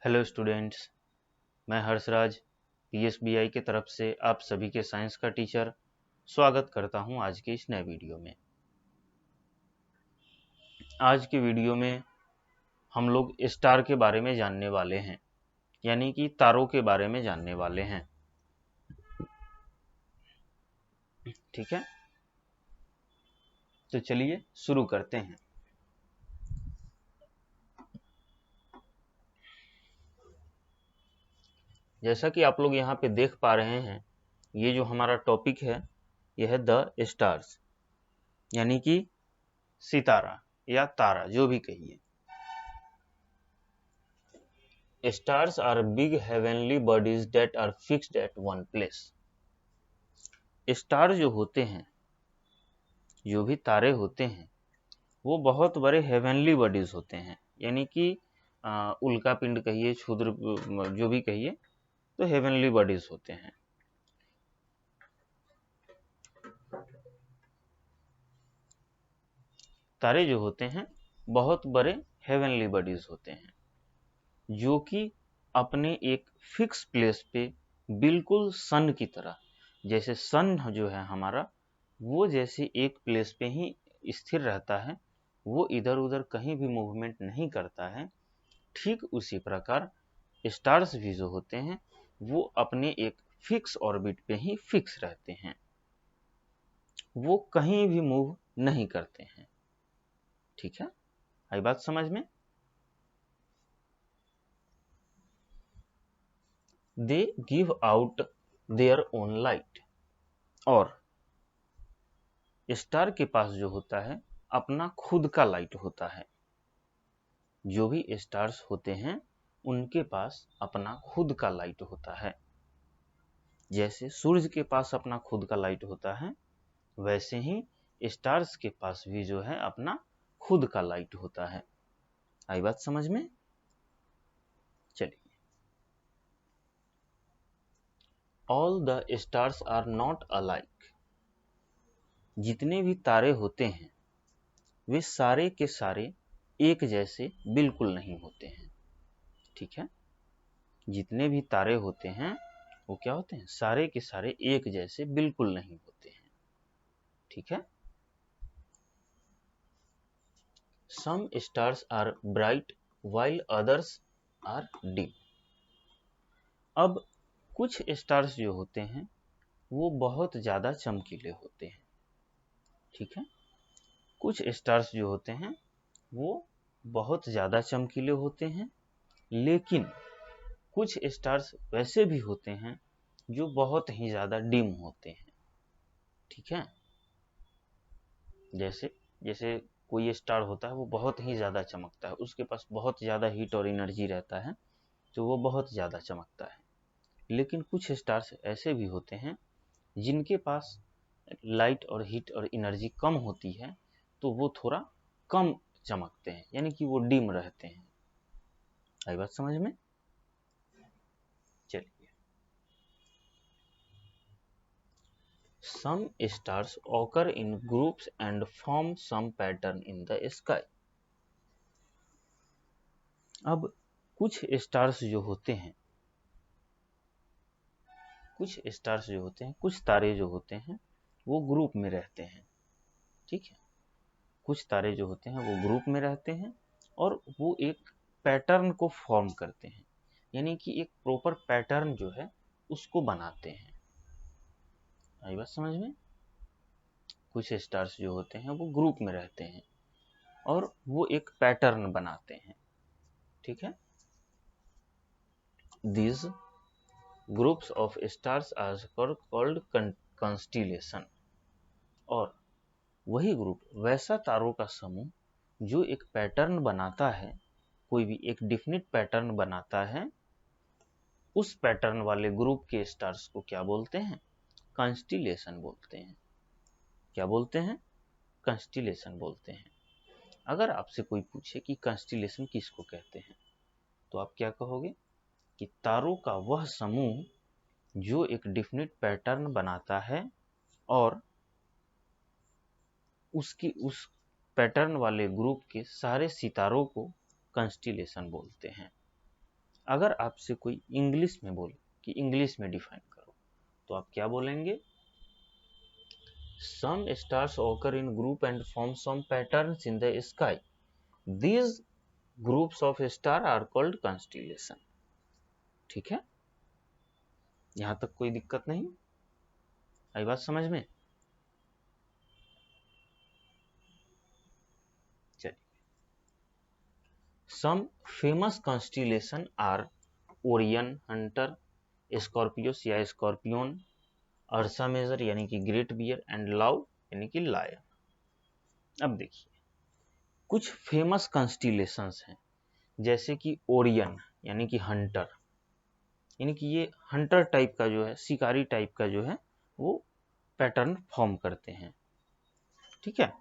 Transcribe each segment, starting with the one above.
Hello students, मैं हर्षराज पीएसबीआई की तरफ से आप सभी के साइंस का टीचर स्वागत करता हूं आज के इस नए वीडियो में। आज के वीडियो में हम लोग स्टार के बारे में जानने वाले हैं, यानी कि तारों के बारे में जानने वाले हैं। ठीक है, तो चलिए शुरू करते हैं। जैसा कि आप लोग यहाँ पे देख पा रहे हैं, ये जो हमारा टॉपिक है यह है द स्टार्स, यानी कि सितारा या तारा, जो भी कहिए। Stars are big heavenly bodies that are fixed at one place. Star जो होते हैं, जो भी तारे होते हैं, वो बहुत बड़े हेवनली बॉडीज होते हैं, यानी कि उल्का पिंड कहिए, क्षुद्र, जो भी कहिए, तो हेवनली बॉडीज होते हैं। तारे जो होते हैं बहुत बड़े हेवनली बॉडीज होते हैं, जो कि अपने एक फिक्स प्लेस पे बिल्कुल सन की तरह, जैसे सन जो है हमारा, वो जैसे एक प्लेस पे ही स्थिर रहता है, वो इधर उधर कहीं भी मूवमेंट नहीं करता है, ठीक उसी प्रकार स्टार्स भी जो होते हैं वो अपने एक फिक्स ऑर्बिट पे ही फिक्स रहते हैं, वो कहीं भी मूव नहीं करते हैं। ठीक है, आई बात समझ में? They give out their own light, और स्टार के पास जो होता है अपना खुद का लाइट होता है। जो भी स्टार्स होते हैं उनके पास अपना खुद का लाइट होता है। जैसे सूरज के पास अपना खुद का लाइट होता है, वैसे ही स्टार्स के पास भी जो है अपना खुद का लाइट होता है। आई बात समझ में? चलिए, all the stars are not alike. जितने भी तारे होते हैं वे सारे के सारे एक जैसे बिल्कुल नहीं होते हैं। ठीक है, जितने भी तारे होते हैं वो क्या होते हैं, सारे के सारे एक जैसे बिल्कुल नहीं होते हैं। ठीक है, some stars are bright while others are dim. अब कुछ स्टार्स जो होते हैं वो बहुत ज़्यादा चमकीले होते हैं। ठीक है, कुछ स्टार्स जो होते हैं वो बहुत ज़्यादा चमकीले होते हैं, लेकिन कुछ स्टार्स वैसे भी होते हैं जो बहुत ही ज़्यादा डिम होते हैं। ठीक है, जैसे जैसे कोई स्टार होता है वो बहुत ही ज़्यादा चमकता है, उसके पास बहुत ज़्यादा हीट और एनर्जी रहता है, तो वो बहुत ज़्यादा चमकता है। लेकिन कुछ स्टार्स ऐसे भी होते हैं जिनके पास लाइट और हीट और एनर्जी कम होती है, तो वो थोड़ा कम चमकते हैं, यानी कि वो डिम रहते हैं। आई बात समझ में? चलिए, some stars occur in groups and form some pattern in the sky. अब कुछ स्टार्स जो होते हैं, कुछ तारे जो होते हैं वो ग्रुप में रहते हैं। ठीक है, कुछ तारे जो होते हैं वो ग्रुप में रहते हैं और वो एक पैटर्न को फॉर्म करते हैं, यानी कि एक प्रॉपर पैटर्न जो है उसको बनाते हैं। आई बात समझ में? कुछ स्टार्स जो होते हैं वो ग्रुप में रहते हैं और वो एक पैटर्न बनाते हैं। ठीक है, these groups of stars are called constellation, और वही ग्रुप, वैसा तारों का समूह जो एक पैटर्न बनाता है, कोई भी एक डिफिनिट पैटर्न बनाता है, उस पैटर्न वाले ग्रुप के स्टार्स को क्या बोलते हैं? कंस्टिलेशन बोलते हैं। क्या बोलते हैं? कंस्टिलेशन बोलते हैं। अगर आपसे कोई पूछे कि कंस्टिलेशन किसको कहते हैं, तो आप क्या कहोगे? कि तारों का वह समूह जो एक डिफिनिट पैटर्न बनाता है और उस पैटर्न वाले ग्रुप के सारे सितारों को कंस्टिलेशन बोलते हैं। अगर आपसे कोई इंग्लिश में बोले कि इंग्लिश में डिफाइन करो, तो आप क्या बोलेंगे? Some stars occur in group and form some patterns in the sky. These groups of stars are called constellation. ठीक है, यहां तक कोई दिक्कत नहीं आई बात समझ में? चलिए, some famous constellation are Orion, Hunter, Scorpius या स्कॉर्पियन, अर्सा मेजर यानी कि ग्रेट बियर एंड लाउ यानी कि लायन। अब देखिए, कुछ फेमस कॉन्स्टिलेशंस हैं, जैसे कि ओरियन यानी कि हंटर, यानी कि ये हंटर टाइप का जो है, शिकारी टाइप का जो है वो पैटर्न फॉर्म करते हैं। ठीक है,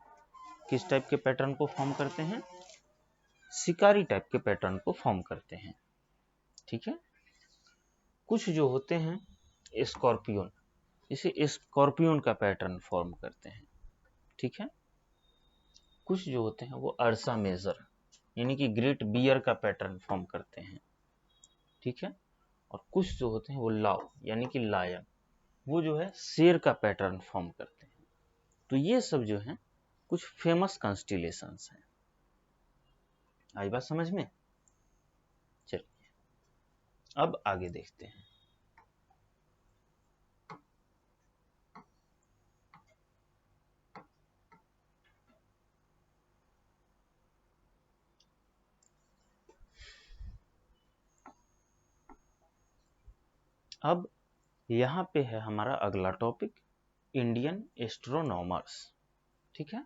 किस टाइप के पैटर्न को फॉर्म करते हैं? शिकारी टाइप के पैटर्न को फॉर्म करते हैं। ठीक है, कुछ जो होते हैं स्कॉर्पियन, इसे स्कॉर्पियन का पैटर्न फॉर्म करते हैं। ठीक है, कुछ जो होते हैं वो अर्सा मेजर यानी कि ग्रेट बियर का पैटर्न फॉर्म करते हैं। ठीक है, और कुछ जो होते हैं वो लाव यानी कि लायन, वो जो है शेर का पैटर्न फॉर्म करते हैं। तो ये सब जो है कुछ फेमस कॉन्स्टिलेशंस हैं। आई बात समझ में? चलिए, अब आगे देखते हैं। अब यहाँ पे है हमारा अगला टॉपिक, इंडियन एस्ट्रोनॉमर्स। ठीक है,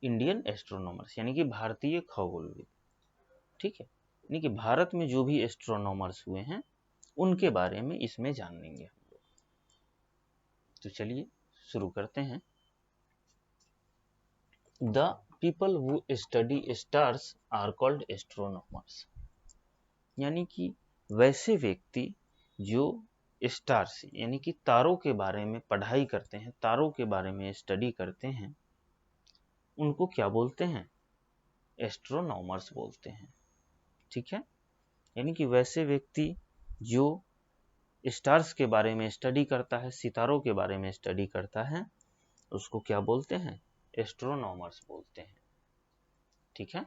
इंडियन एस्ट्रोनॉमर्स यानी कि भारतीय खगोलविद। ठीक है, यानी कि भारत में जो भी एस्ट्रोनॉमर्स हुए हैं उनके बारे में इसमें जानेंगे हम लोग। तो चलिए शुरू करते हैं। The people who study stars are called astronomers, यानी कि वैसे व्यक्ति जो स्टार्स यानी कि तारों के बारे में पढ़ाई करते हैं, तारों के बारे में स्टडी करते हैं, उनको क्या बोलते हैं? एस्ट्रोनॉमर्स बोलते हैं। ठीक है, यानी कि वैसे व्यक्ति जो स्टार्स के बारे में स्टडी करता है, सितारों के बारे में स्टडी करता है, उसको क्या बोलते हैं? एस्ट्रोनॉमर्स बोलते हैं। ठीक है,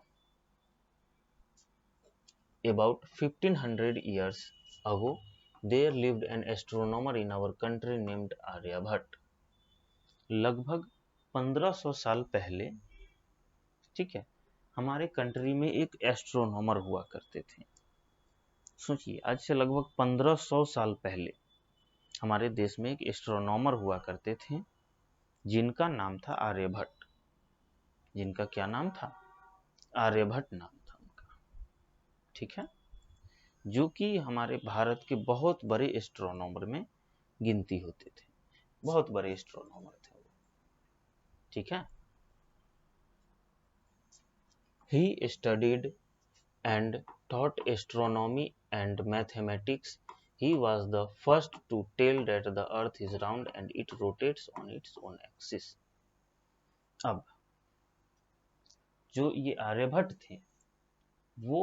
about 1500 years ago there lived an astronomer in our country named Aryabhata. लगभग 1500 साल पहले, ठीक है, हमारे कंट्री में एक एस्ट्रोनॉमर हुआ करते थे। सोचिए, आज से लगभग 1500 साल पहले हमारे देश में एक एस्ट्रोनॉमर हुआ करते थे जिनका नाम था आर्यभट्ट। जिनका क्या नाम था? आर्यभट्ट नाम था उनका। ठीक है, जो कि हमारे भारत के बहुत बड़े एस्ट्रोनॉमर में गिनती होते थे, बहुत बड़े एस्ट्रोनॉमर थे वो। ठीक है, he studied and taught astronomy and mathematics. He was the first to tell that the earth is round and it rotates on its own axis. अब जो ये आर्यभट्ट थे वो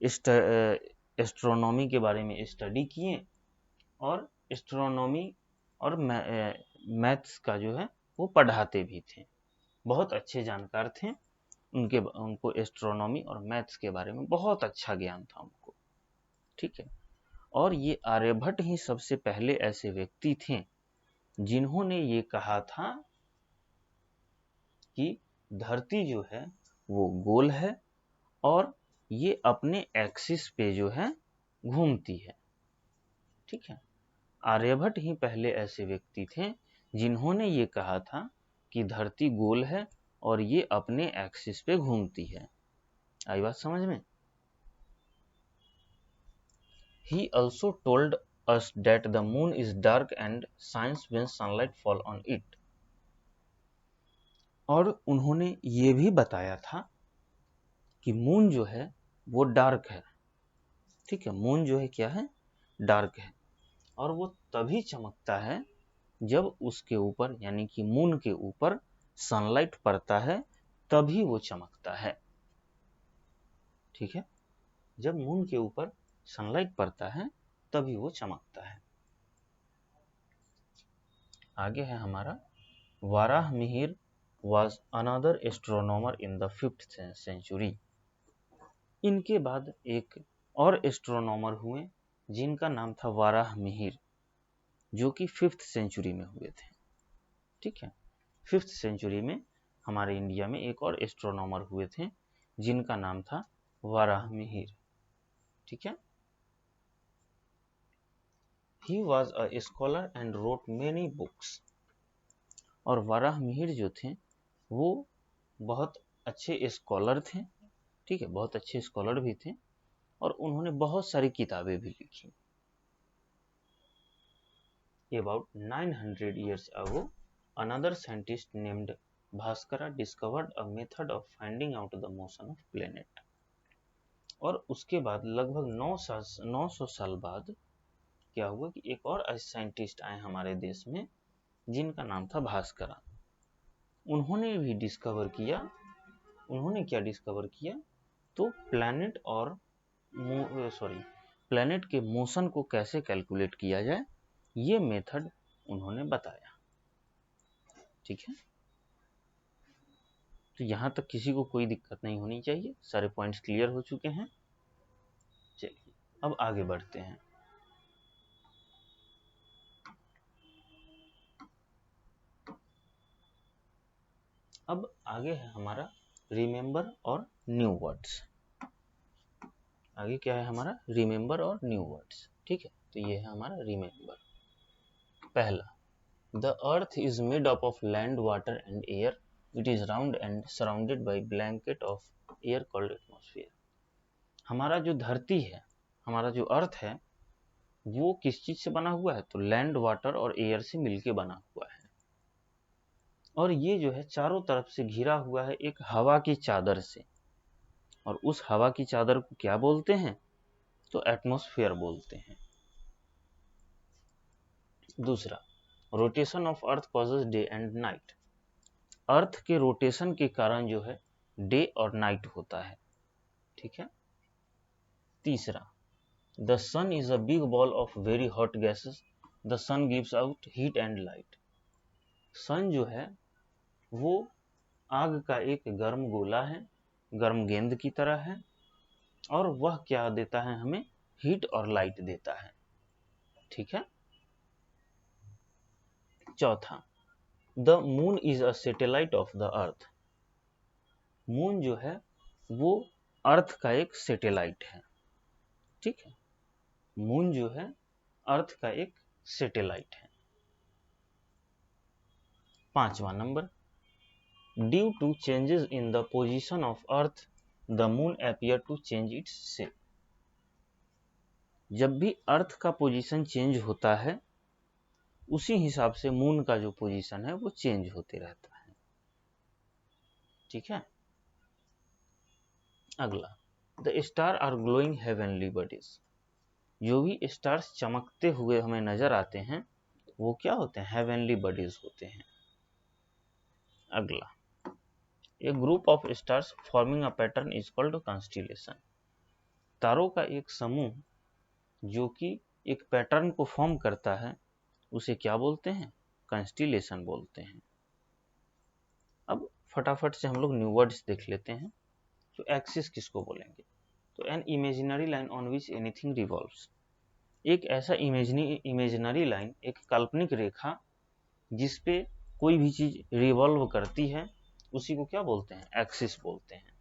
एस्ट्रोनॉमी के बारे में स्टडी किए और एस्ट्रोनॉमी और मैथ्स का जो है वो पढ़ाते भी थे। बहुत अच्छे जानकार थे, उनको एस्ट्रोनॉमी और मैथ्स के बारे में बहुत अच्छा ज्ञान था उनको। ठीक है, और ये आर्यभट्ट ही सबसे पहले ऐसे व्यक्ति थे जिन्होंने ये कहा था कि धरती जो है वो गोल है और ये अपने एक्सिस पे जो है घूमती है। ठीक है, आर्यभट्ट ही पहले ऐसे व्यक्ति थे जिन्होंने ये कहा था कि धरती गोल है और ये अपने एक्सिस पे घूमती है। आई बात समझ में? He also told us that the moon is dark and shines when sunlight fall on it. और उन्होंने ये भी बताया था कि मून जो है वो डार्क है। ठीक है, मून जो है क्या है? डार्क है, और वो तभी चमकता है जब उसके ऊपर यानी कि मून के ऊपर सनलाइट पड़ता है, तभी वो चमकता है। ठीक है, जब मून के ऊपर सनलाइट पड़ता है तभी वो चमकता है। आगे है हमारा Varahamihira was another astronomer in the 5th century। इनके बाद एक और एस्ट्रोनॉमर हुए जिनका नाम था वाराहमिहिर, जो कि 5th सेंचुरी में हुए थे। ठीक है, 5th सेंचुरी में हमारे इंडिया में एक और एस्ट्रोनॉमर हुए थे जिनका नाम था वाराहमिहिर। ठीक है, he was a scholar and wrote many books। और वाराहमिहिर जो थे वो बहुत अच्छे स्कॉलर थे। ठीक है, बहुत अच्छे स्कॉलर भी थे और उन्होंने बहुत सारी किताबें भी लिखी। About 900 years ago, another scientist named Bhaskara discovered a method of finding out the motion of planet। और उसके बाद लगभग 900 साल बाद क्या हुआ कि एक और साइंटिस्ट आए हमारे देश में जिनका नाम था भास्करा। उन्होंने भी डिस्कवर किया, उन्होंने क्या डिस्कवर किया, तो प्लैनेट और प्लैनेट के मोशन को कैसे कैलकुलेट किया जाए ये मेथड उन्होंने बताया। ठीक है, तो यहाँ तक किसी को कोई दिक्कत नहीं होनी चाहिए, सारे पॉइंट्स क्लियर हो चुके हैं। चलिए अब आगे बढ़ते हैं। अब आगे है हमारा रिमेंबर और न्यू वर्ड्स। आगे क्या है हमारा रिमेंबर और न्यू वर्ड्स। ठीक है, तो ये है हमारा रिमेंबर। पहला, the earth is made up of land, water and air. It is round and surrounded by blanket of air called atmosphere. हमारा जो धरती है, हमारा जो अर्थ है, वो किस चीज से बना हुआ है, तो लैंड, वाटर और एयर से मिलके बना हुआ है। और ये जो है चारों तरफ से घिरा हुआ है एक हवा की चादर से, और उस हवा की चादर को क्या बोलते हैं, तो एटमॉस्फेयर बोलते हैं। दूसरा, rotation of earth causes day and night. Earth के रोटेशन के कारण जो है डे और नाइट होता है। ठीक है। तीसरा, the sun is a big ball of very hot gases. The sun gives out heat and light. Sun जो है वो आग का एक गर्म गोला है, गर्म गेंद की तरह है, और वह क्या देता है हमें, हीट और लाइट देता है। ठीक है। चौथा, the moon is a satellite of the earth. Moon जो है वो अर्थ का एक सैटेलाइट है। ठीक है, मून जो है अर्थ का एक सैटेलाइट है। पांचवा number, due to changes in the position of earth the moon appear to change its shape. जब भी अर्थ का पोजीशन चेंज होता है उसी हिसाब से मून का जो पोजीशन है वो चेंज होते रहता है। ठीक है। अगला, the star are glowing heavenly bodies. जो भी स्टार्स चमकते हुए हमें नजर आते हैं वो क्या होते हैं, हेवनली बॉडीज होते हैं। अगला, a group of stars forming a pattern is called constellation. तारों का एक समूह जो कि एक पैटर्न को फॉर्म करता है उसे क्या बोलते हैं, कॉन्स्टिलेशन बोलते हैं। अब फटाफट से हम लोग न्यू वर्ड्स देख लेते हैं। तो एक्सिस किसको बोलेंगे, तो an imaginary line on which anything revolves. एक ऐसा इमेजिनरी लाइन, एक काल्पनिक रेखा जिस पे कोई भी चीज रिवॉल्व करती है उसी को क्या बोलते हैं, एक्सिस बोलते हैं।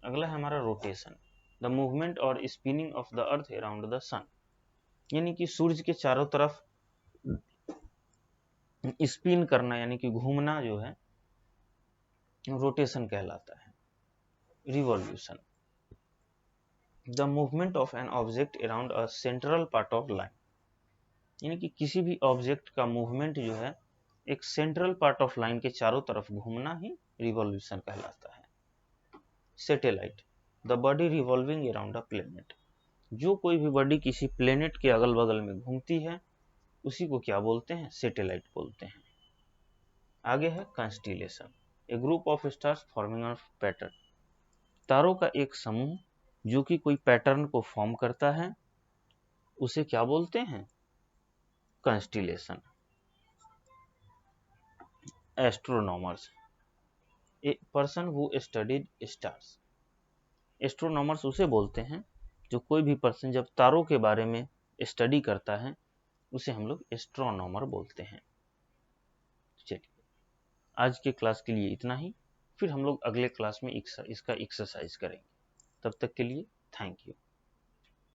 अगला है हमारा रोटेशन, द मूवमेंट और spinning of the earth around the sun. यानी कि सूर्य के चारों तरफ स्पिन करना यानी कि घूमना जो है रोटेशन कहलाता है। Revolution, the movement of an object around a central part of line. यानी कि किसी भी ऑब्जेक्ट का मूवमेंट जो है एक सेंट्रल पार्ट ऑफ लाइन के चारों तरफ घूमना ही रिवॉल्यूशन कहलाता है। Satellite, the body revolving around a planet. जो कोई भी बॉडी किसी प्लेनेट के अगल बगल में घूमती है उसी को क्या बोलते हैं, सैटेलाइट बोलते हैं। आगे है constellation, A group of stars forming a pattern. तारों का एक समूह जो कि कोई पैटर्न को फॉर्म करता है, उसे क्या बोलते हैं? Constellation. Astronomers, a person who studied stars. Astronomers उसे बोलते हैं जो कोई भी पर्सन जब तारों के बारे में स्टडी करता है, उसे हम लोग एस्ट्रोनॉमर बोलते हैं। चलिए, आज के क्लास के लिए इतना ही, फिर हम लोग अगले क्लास में इसका एक्सरसाइज करेंगे। तब तक के लिए थैंक यू।